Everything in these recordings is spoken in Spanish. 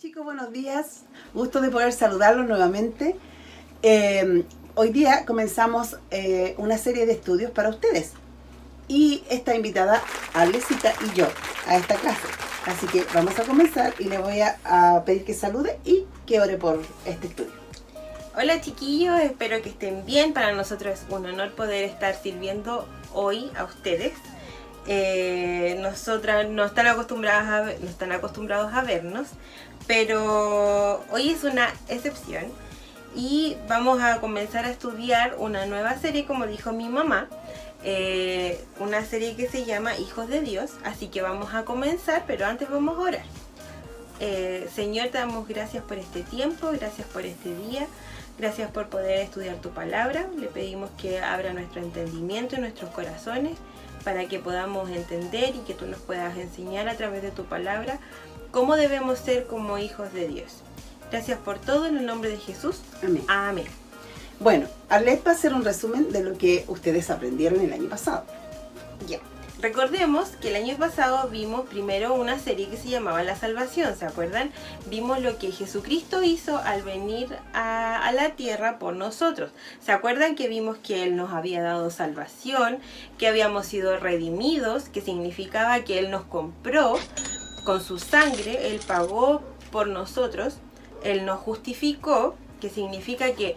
Chicos, buenos días. Gusto de poder saludarlos nuevamente. Hoy día comenzamos una serie de estudios para ustedes. Y está invitada Arlecita y yo a esta clase. Así que vamos a comenzar y le voy a pedir que salude y que ore por este estudio. Hola chiquillos, espero que estén bien. Para nosotros es un honor poder estar sirviendo hoy a ustedes. Nosotras no están acostumbrados a vernos, pero hoy es una excepción y vamos a comenzar a estudiar una nueva serie, como dijo mi mamá, una serie que se llama Hijos de Dios. Así que vamos a comenzar, pero antes vamos a orar. Señor, te damos gracias por este tiempo, gracias por este día, gracias por poder estudiar tu palabra. Le pedimos que abra nuestro entendimiento y nuestros corazones para que podamos entender y que tú nos puedas enseñar a través de tu palabra cómo debemos ser como hijos de Dios. Gracias por todo, en el nombre de Jesús. Amén. Amén. Bueno, Arlet va a hacer un resumen de lo que ustedes aprendieron el año pasado. Ya. Recordemos que el año pasado vimos primero una serie que se llamaba La Salvación, ¿se acuerdan? Vimos lo que Jesucristo hizo al venir a la tierra por nosotros. ¿Se acuerdan que vimos que Él nos había dado salvación, que habíamos sido redimidos, que significaba que Él nos compró con su sangre, Él pagó por nosotros, Él nos justificó, que significa que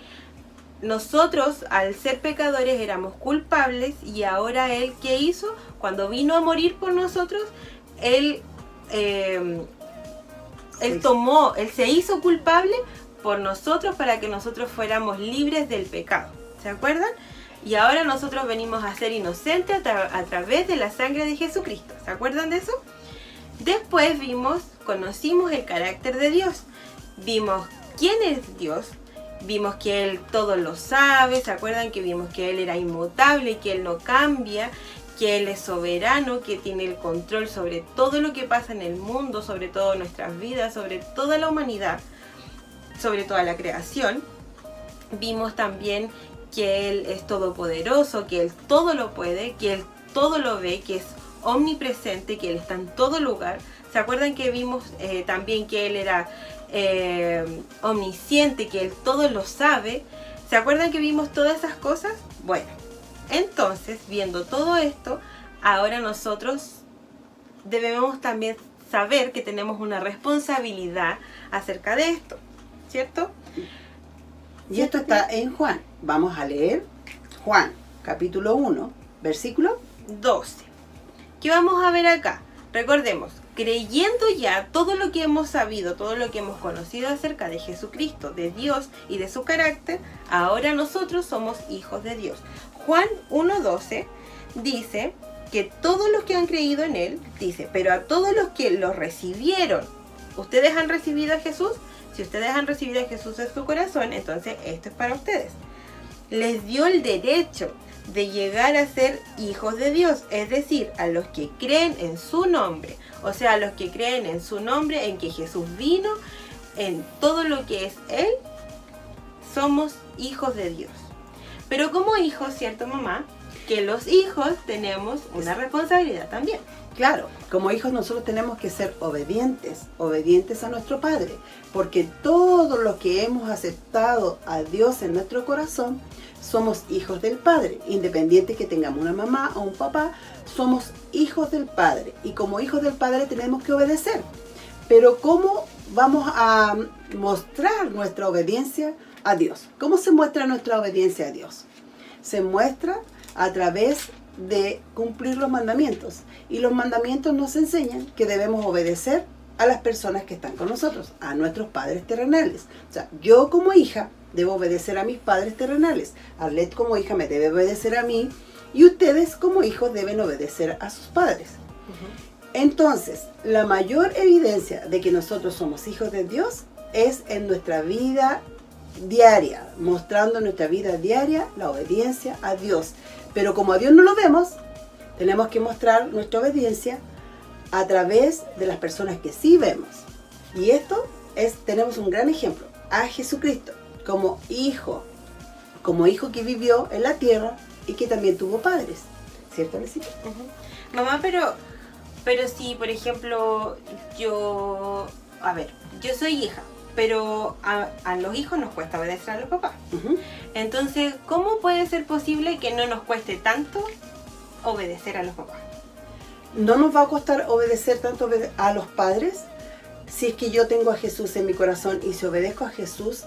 nosotros, al ser pecadores, éramos culpables, y ahora Él, ¿qué hizo? Cuando vino a morir por nosotros, Él se hizo culpable por nosotros para que nosotros fuéramos libres del pecado. ¿Se acuerdan? Y ahora nosotros venimos a ser inocentes a través de la sangre de Jesucristo. ¿Se acuerdan de eso? Después conocimos el carácter de Dios. Vimos quién es Dios. Vimos que Él todo lo sabe. ¿Se acuerdan que vimos que Él era inmutable, que Él no cambia, que Él es soberano, que tiene el control sobre todo lo que pasa en el mundo, sobre todo nuestras vidas, sobre toda la humanidad, sobre toda la creación? Vimos también que Él es todopoderoso, que Él todo lo puede, que Él todo lo ve, que es omnipresente, que Él está en todo lugar. ¿Se acuerdan que vimos también que Él era omnisciente, que Él todo lo sabe? ¿Se acuerdan que vimos todas esas cosas? Bueno, entonces, viendo todo esto, ahora nosotros debemos también saber que tenemos una responsabilidad acerca de esto, ¿cierto? Y esto está en Juan. Vamos a leer Juan, capítulo 1, versículo 12. ¿Qué vamos a ver acá? Recordemos, creyendo ya todo lo que hemos sabido, todo lo que hemos conocido acerca de Jesucristo, de Dios y de su carácter, ahora nosotros somos hijos de Dios. Juan 1:12 dice que todos los que han creído en Él, dice, pero a todos los que lo recibieron, ¿ustedes han recibido a Jesús? Si ustedes han recibido a Jesús en su corazón, entonces esto es para ustedes. Les dio el derecho de llegar a ser hijos de Dios, es decir, a los que creen en su nombre, o sea, a los que creen en su nombre, en que Jesús vino, en todo lo que es Él, somos hijos de Dios. Pero como hijos, ¿cierto, mamá? Que los hijos tenemos una responsabilidad también. Claro, como hijos nosotros tenemos que ser obedientes a nuestro Padre, porque todos los que hemos aceptado a Dios en nuestro corazón, somos hijos del Padre. Independiente que tengamos una mamá o un papá, somos hijos del Padre, y como hijos del Padre tenemos que obedecer. Pero ¿cómo vamos a mostrar nuestra obediencia a Dios? ¿Cómo se muestra nuestra obediencia a Dios? Se muestra a través de cumplir los mandamientos, y los mandamientos nos enseñan que debemos obedecer a las personas que están con nosotros, a nuestros padres terrenales. O sea, yo como hija debo obedecer a mis padres terrenales, Arlet como hija me debe obedecer a mí, y ustedes como hijos deben obedecer a sus padres. Entonces, la mayor evidencia de que nosotros somos hijos de Dios es en nuestra vida diaria, mostrando en nuestra vida diaria la obediencia a Dios. Pero como a Dios no lo vemos, tenemos que mostrar nuestra obediencia a través de las personas que sí vemos. Y esto tenemos un gran ejemplo, a Jesucristo, como hijo que vivió en la tierra y que también tuvo padres. ¿Cierto, Lesita? Mamá, pero si, por ejemplo, yo a ver, yo soy hija, pero a los hijos nos cuesta obedecer a los papás. Ujú. Entonces, ¿cómo puede ser posible que no nos cueste tanto obedecer a los papás? No nos va a costar obedecer tanto a los padres si es que yo tengo a Jesús en mi corazón y si obedezco a Jesús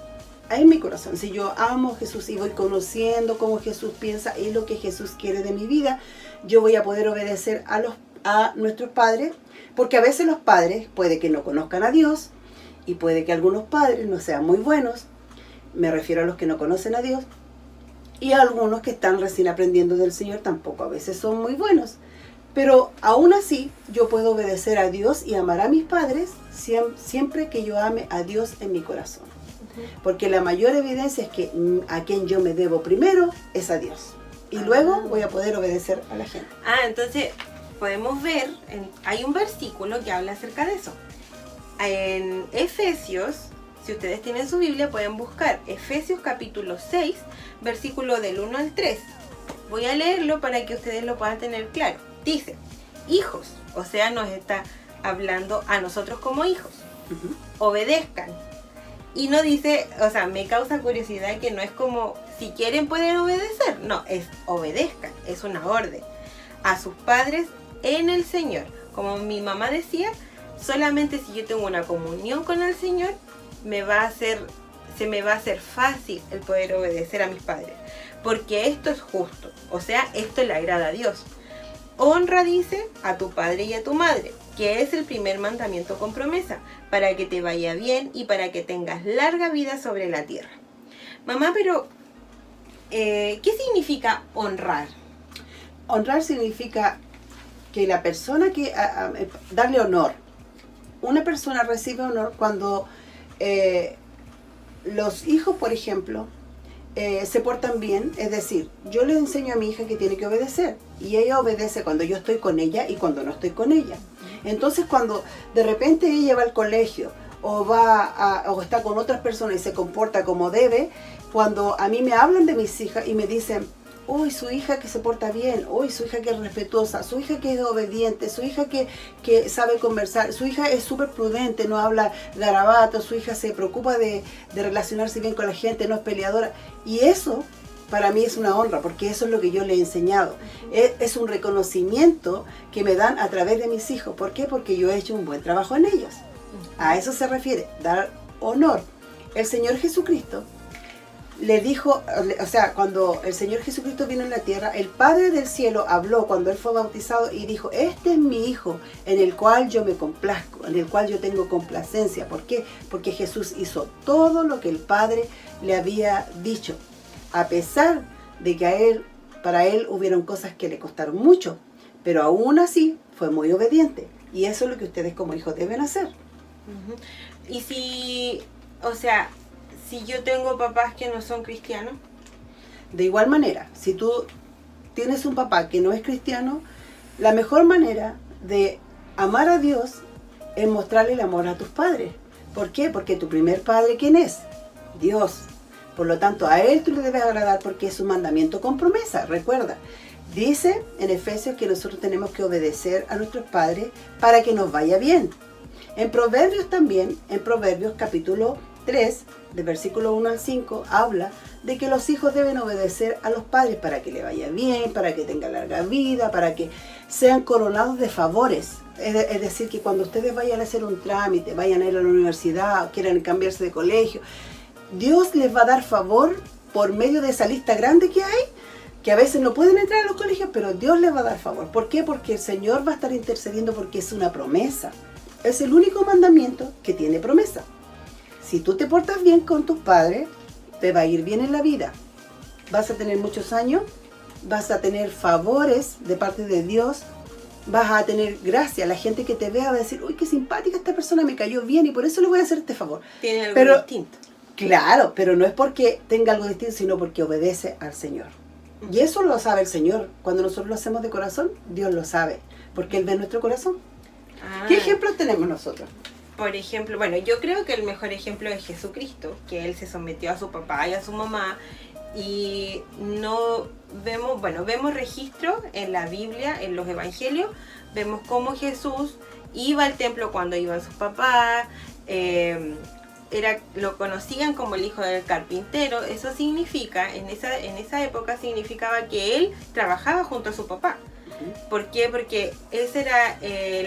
en mi corazón. Si yo amo a Jesús y voy conociendo cómo Jesús piensa y lo que Jesús quiere de mi vida, yo voy a poder obedecer a nuestros padres, porque a veces los padres puede que no conozcan a Dios y puede que algunos padres no sean muy buenos, me refiero a los que no conocen a Dios, y a algunos que están recién aprendiendo del Señor tampoco a veces son muy buenos. Pero aún así yo puedo obedecer a Dios y amar a mis padres siempre que yo ame a Dios en mi corazón. Porque la mayor evidencia es que a quien yo me debo primero es a Dios. Y luego voy a poder obedecer a la gente. Entonces podemos ver, hay un versículo que habla acerca de eso. En Efesios, si ustedes tienen su Biblia, pueden buscar Efesios capítulo 6, versículo del 1 al 3. Voy a leerlo para que ustedes lo puedan tener claro. Dice, hijos, o sea, nos está hablando a nosotros como hijos. Obedezcan. Y no dice, o sea, me causa curiosidad que no es como, si quieren pueden obedecer. No, es obedezcan, es una orden. A sus padres en el Señor. Como mi mamá decía, solamente si yo tengo una comunión con el Señor, se me va a hacer fácil el poder obedecer a mis padres. Porque esto es justo, o sea, esto le agrada a Dios. Honra, dice, a tu padre y a tu madre, que es el primer mandamiento con promesa, para que te vaya bien y para que tengas larga vida sobre la tierra. Mamá, pero, ¿qué significa honrar? Honrar significa que la persona darle honor. Una persona recibe honor cuando los hijos, por ejemplo, se portan bien, es decir, yo le enseño a mi hija que tiene que obedecer y ella obedece cuando yo estoy con ella y cuando no estoy con ella. Entonces cuando de repente ella va al colegio o está con otras personas y se comporta como debe, cuando a mí me hablan de mis hijas y me dicen, uy, su hija que se porta bien, uy, su hija que es respetuosa, su hija que es obediente, su hija que sabe conversar, su hija es súper prudente, no habla garabato, su hija se preocupa de relacionarse bien con la gente, no es peleadora. Y eso para mí es una honra, porque eso es lo que yo le he enseñado. Es un reconocimiento que me dan a través de mis hijos. ¿Por qué? Porque yo he hecho un buen trabajo en ellos. A eso se refiere, dar honor. El Señor Jesucristo le dijo, o sea, cuando el Señor Jesucristo vino en la tierra, el Padre del cielo habló cuando Él fue bautizado y dijo, este es mi Hijo, en el cual yo me complazco, en el cual yo tengo complacencia. ¿Por qué? Porque Jesús hizo todo lo que el Padre le había dicho, a pesar de que para Él hubieron cosas que le costaron mucho, pero aún así fue muy obediente. Y eso es lo que ustedes como hijos deben hacer. Y si, o sea, si yo tengo papás que no son cristianos. De igual manera, si tú tienes un papá que no es cristiano, la mejor manera de amar a Dios es mostrarle el amor a tus padres. ¿Por qué? Porque tu primer padre, ¿quién es? Dios. Por lo tanto, a Él tú le debes agradar porque es un mandamiento con promesa. Recuerda, dice en Efesios que nosotros tenemos que obedecer a nuestros padres para que nos vaya bien. En Proverbios también, en Proverbios capítulo 3, de versículo 1 al 5, habla de que los hijos deben obedecer a los padres para que le vaya bien, para que tenga larga vida, para que sean coronados de favores. Es decir, que cuando ustedes vayan a hacer un trámite, vayan a ir a la universidad, quieran cambiarse de colegio, Dios les va a dar favor por medio de esa lista grande que hay, que a veces no pueden entrar a los colegios, pero Dios les va a dar favor. ¿Por qué? Porque el Señor va a estar intercediendo porque es una promesa. Es el único mandamiento que tiene promesa. Si tú te portas bien con tus padres, te va a ir bien en la vida. Vas a tener muchos años, vas a tener favores de parte de Dios, vas a tener gracia. La gente que te vea va a decir, uy, qué simpática esta persona, me cayó bien y por eso le voy a hacer este favor. Tiene algo distinto. Claro, pero no es porque tenga algo distinto, sino porque obedece al Señor. Y eso lo sabe el Señor. Cuando nosotros lo hacemos de corazón, Dios lo sabe, porque Él ve nuestro corazón. ¿Qué ejemplos tenemos nosotros? Por ejemplo, bueno, yo creo que el mejor ejemplo es Jesucristo, que Él se sometió a su papá y a su mamá, y no vemos, bueno, vemos registro en la Biblia, en los evangelios, vemos cómo Jesús iba al templo cuando iban sus papás, lo conocían como el hijo del carpintero. Eso significa, en esa época significaba que él trabajaba junto a su papá. ¿Por qué? Porque esa era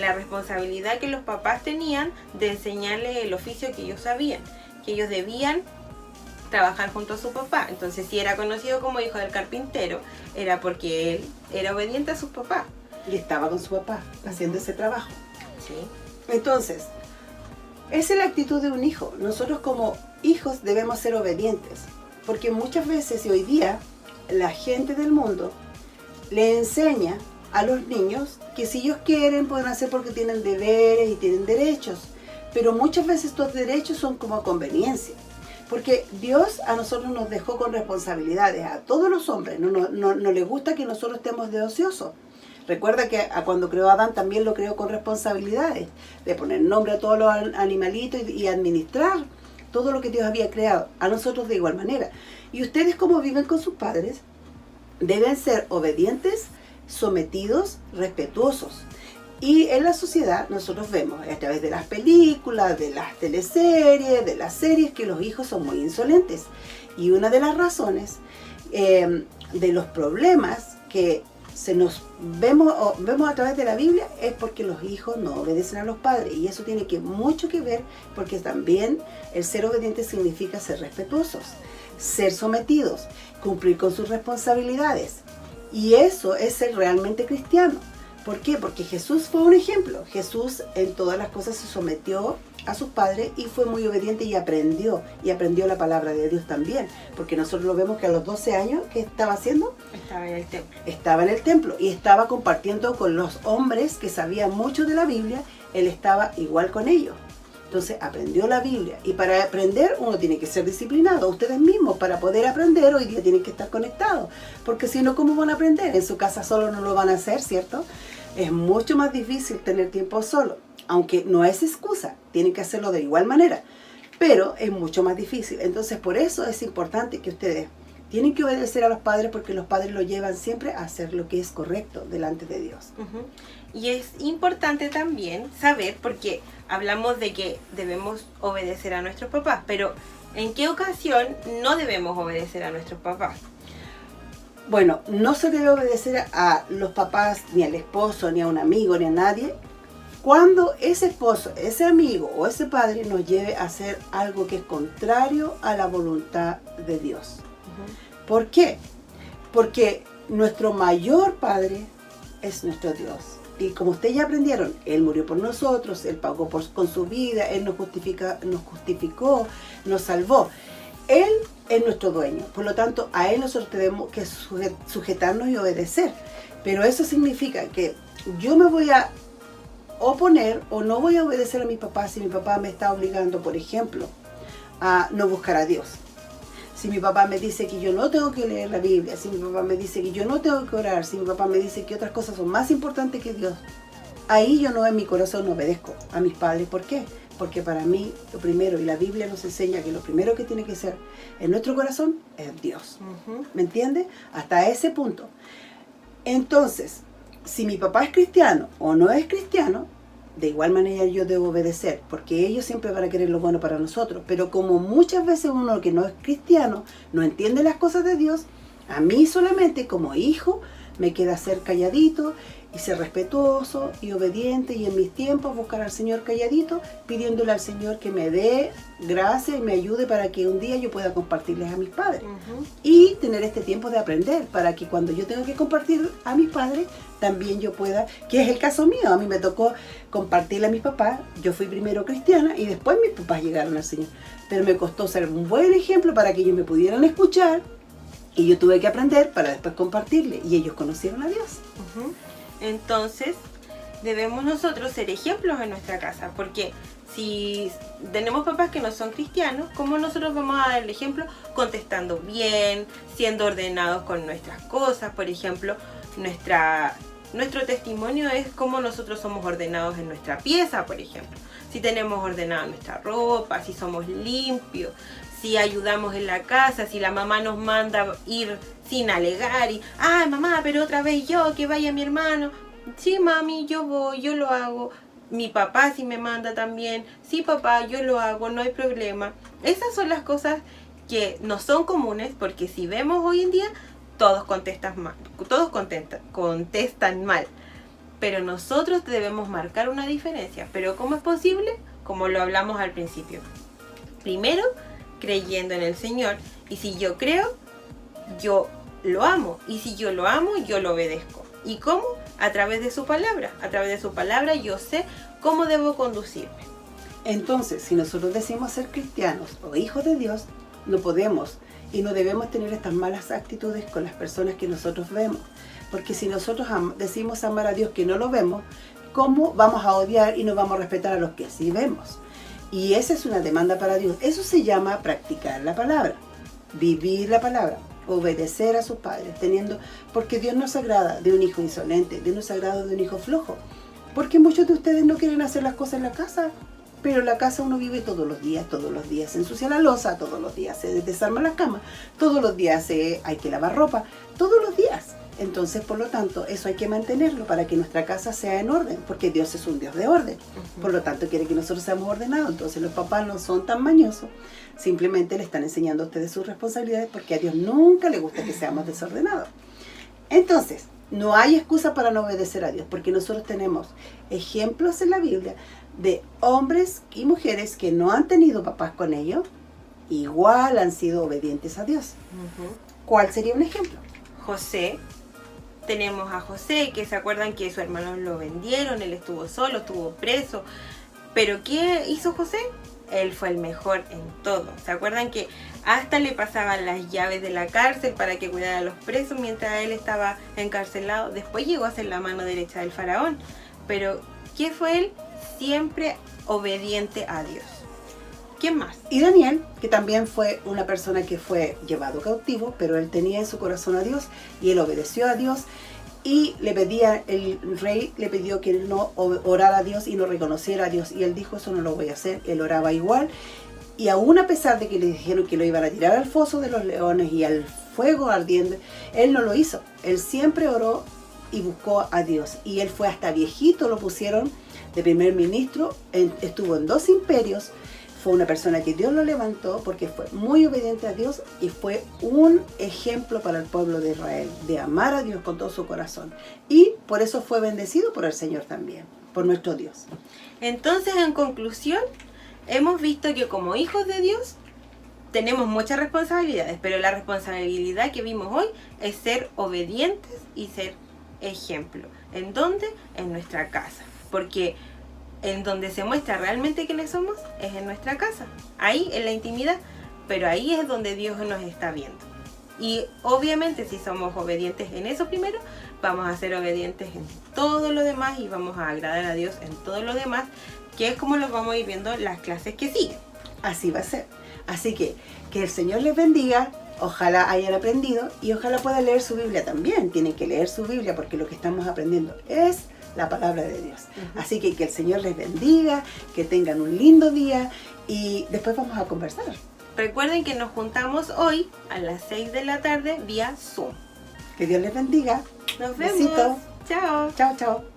la responsabilidad que los papás tenían de enseñarles el oficio que ellos sabían, que ellos debían trabajar junto a su papá. Entonces, si era conocido como hijo del carpintero, era porque él era obediente a sus papás. Y estaba con su papá haciendo ese trabajo. Sí. Entonces, esa es la actitud de un hijo. Nosotros como hijos debemos ser obedientes, porque muchas veces y hoy día la gente del mundo le enseña a los niños que si ellos quieren pueden hacer porque tienen deberes y tienen derechos, pero muchas veces estos derechos son como conveniencia, porque Dios a nosotros nos dejó con responsabilidades, a todos los hombres. No les gusta que nosotros estemos de ociosos. Recuerda que cuando creó a Adán también lo creó con responsabilidades, de poner nombre a todos los animalitos y administrar todo lo que Dios había creado, a nosotros de igual manera. Y ustedes, como viven con sus padres, deben ser obedientes, sometidos, respetuosos. Y en la sociedad nosotros vemos a través de las películas, de las teleseries, de las series, que los hijos son muy insolentes. Y una de las razones de los problemas que vemos a través de la Biblia es porque los hijos no obedecen a los padres, y eso tiene mucho que ver, porque también el ser obediente significa ser respetuosos, ser sometidos, cumplir con sus responsabilidades, y eso es ser realmente cristiano. ¿Por qué? Porque Jesús fue un ejemplo. Jesús en todas las cosas se sometió a sus padres y fue muy obediente y aprendió la palabra de Dios también, porque nosotros lo vemos que a los 12 años, ¿qué estaba haciendo? Estaba en el templo. Estaba en el templo y estaba compartiendo con los hombres que sabían mucho de la Biblia. Él estaba igual con ellos. Entonces aprendió la Biblia, y para aprender uno tiene que ser disciplinado. Ustedes mismos, para poder aprender, hoy día tienen que estar conectados, porque si no, ¿cómo van a aprender? En su casa solo no lo van a hacer, ¿cierto? Es mucho más difícil tener tiempo solo, aunque no es excusa, tienen que hacerlo de igual manera, pero es mucho más difícil. Entonces, por eso es importante que ustedes tienen que obedecer a los padres, porque los padres lo llevan siempre a hacer lo que es correcto delante de Dios. Y es importante también saber, porque hablamos de que debemos obedecer a nuestros papás, pero ¿en qué ocasión no debemos obedecer a nuestros papás? Bueno, no se debe obedecer a los papás, ni al esposo, ni a un amigo, ni a nadie, cuando ese esposo, ese amigo o ese padre nos lleve a hacer algo que es contrario a la voluntad de Dios. ¿Por qué? Porque nuestro mayor padre es nuestro Dios. Y como ustedes ya aprendieron, Él murió por nosotros, Él pagó con su vida, Él nos justificó, nos salvó. Él es nuestro dueño, por lo tanto a Él nosotros tenemos que sujetarnos y obedecer. Pero eso significa que yo me voy a oponer o no voy a obedecer a mi papá si mi papá me está obligando, por ejemplo, a no buscar a Dios. Si mi papá me dice que yo no tengo que leer la Biblia, si mi papá me dice que yo no tengo que orar, si mi papá me dice que otras cosas son más importantes que Dios, ahí yo no, en mi corazón no obedezco a mis padres. ¿Por qué? Porque para mí lo primero, y la Biblia nos enseña que lo primero que tiene que ser en nuestro corazón es Dios. ¿Me entiende? Hasta ese punto. Entonces, si mi papá es cristiano o no es cristiano, de igual manera yo debo obedecer, porque ellos siempre van a querer lo bueno para nosotros. Pero como muchas veces uno que no es cristiano no entiende las cosas de Dios, a mí solamente como hijo me queda ser calladito y ser respetuoso y obediente, y en mis tiempos buscar al Señor calladito, pidiéndole al Señor que me dé gracia y me ayude para que un día yo pueda compartirles a mis padres. Y tener este tiempo de aprender, para que cuando yo tenga que compartir a mis padres, también yo pueda, que es el caso mío. A mí me tocó compartirle a mis papás. Yo fui primero cristiana y después mis papás llegaron al Señor. Pero me costó ser un buen ejemplo para que ellos me pudieran escuchar, y yo tuve que aprender para después compartirle, y ellos conocieron a Dios. Entonces, debemos nosotros ser ejemplos en nuestra casa, porque si tenemos papás que no son cristianos, ¿cómo nosotros vamos a dar el ejemplo? Contestando bien, siendo ordenados con nuestras cosas. Por ejemplo, nuestro testimonio es cómo nosotros somos ordenados en nuestra pieza, por ejemplo. Si tenemos ordenada nuestra ropa, si somos limpios, si ayudamos en la casa, si la mamá nos manda ir sin alegar y, mamá, pero otra vez yo, que vaya mi hermano. Sí, mami, yo voy, yo lo hago. mi papá sí me manda también, sí papá, yo lo hago, no hay problema. Esas son las cosas que no son comunes, porque si vemos hoy en día, todos contestan mal, contestan mal. Pero nosotros debemos marcar una diferencia. ¿Pero cómo es posible? Como lo hablamos al principio. Primero, creyendo en el Señor. Y si yo creo, yo lo amo. Y si yo lo amo, yo lo obedezco. ¿Y cómo? A través de su palabra. A través de su palabra yo sé cómo debo conducirme. Entonces, si nosotros decimos ser cristianos o hijos de Dios, no podemos y no debemos tener estas malas actitudes con las personas que nosotros vemos. Porque si nosotros decimos amar a Dios que no lo vemos, ¿cómo vamos a odiar y no vamos a respetar a los que sí vemos? Y esa es una demanda para Dios. Eso se llama practicar la palabra, vivir la palabra, obedecer a sus padres, porque Dios no se agrada de un hijo insolente, Dios no se agrada de un hijo flojo. Porque muchos de ustedes no quieren hacer las cosas en la casa, pero en la casa uno vive todos los días se ensucia la loza, todos los días se desarma la cama, todos los días hay que lavar ropa, todos los días. Entonces, por lo tanto, eso hay que mantenerlo para que nuestra casa sea en orden, porque Dios es un Dios de orden. Por lo tanto, quiere que nosotros seamos ordenados. Entonces, los papás no son tan mañosos, simplemente le están enseñando a ustedes sus responsabilidades, porque a Dios nunca le gusta que seamos desordenados. Entonces, no hay excusa para no obedecer a Dios, porque nosotros tenemos ejemplos en la Biblia de hombres y mujeres que no han tenido papás con ellos, igual han sido obedientes a Dios. ¿Cuál sería un ejemplo? José. Tenemos a José, que se acuerdan que sus hermanos lo vendieron, él estuvo solo, estuvo preso. Pero ¿qué hizo José? Él fue el mejor en todo. ¿Se acuerdan que hasta le pasaban las llaves de la cárcel para que cuidara a los presos mientras él estaba encarcelado? Después llegó a ser la mano derecha del faraón. Pero ¿qué fue él? Siempre obediente a Dios. ¿Quién más? Y Daniel, que también fue una persona que fue llevado cautivo, pero él tenía en su corazón a Dios y él obedeció a Dios y el rey le pidió que él no orara a Dios y no reconociera a Dios y él dijo, eso no lo voy a hacer. Él oraba igual y aún a pesar de que le dijeron que lo iban a tirar al foso de los leones y al fuego ardiente, él no lo hizo. Él siempre oró y buscó a Dios y él fue hasta viejito, lo pusieron de primer ministro, estuvo en 2 imperios. Fue una persona que Dios lo levantó porque fue muy obediente a Dios y fue un ejemplo para el pueblo de Israel, de amar a Dios con todo su corazón. Y por eso fue bendecido por el Señor también, por nuestro Dios. Entonces, en conclusión, hemos visto que como hijos de Dios tenemos muchas responsabilidades, pero la responsabilidad que vimos hoy es ser obedientes y ser ejemplo. ¿En dónde? En nuestra casa. Porque en donde se muestra realmente quiénes somos es en nuestra casa, ahí en la intimidad, pero ahí es donde Dios nos está viendo. Y obviamente si somos obedientes en eso primero, vamos a ser obedientes en todo lo demás y vamos a agradar a Dios en todo lo demás, que es como lo vamos a ir viendo en las clases que siguen. Así va a ser. Así que el Señor les bendiga, ojalá hayan aprendido y ojalá puedan leer su Biblia también. Tienen que leer su Biblia porque lo que estamos aprendiendo es la palabra de Dios. Así que el Señor les bendiga, que tengan un lindo día y después vamos a conversar. Recuerden que nos juntamos hoy a las 6 de la tarde vía Zoom. Que Dios les bendiga. Nos vemos. Besitos. Chao. Chao, chao.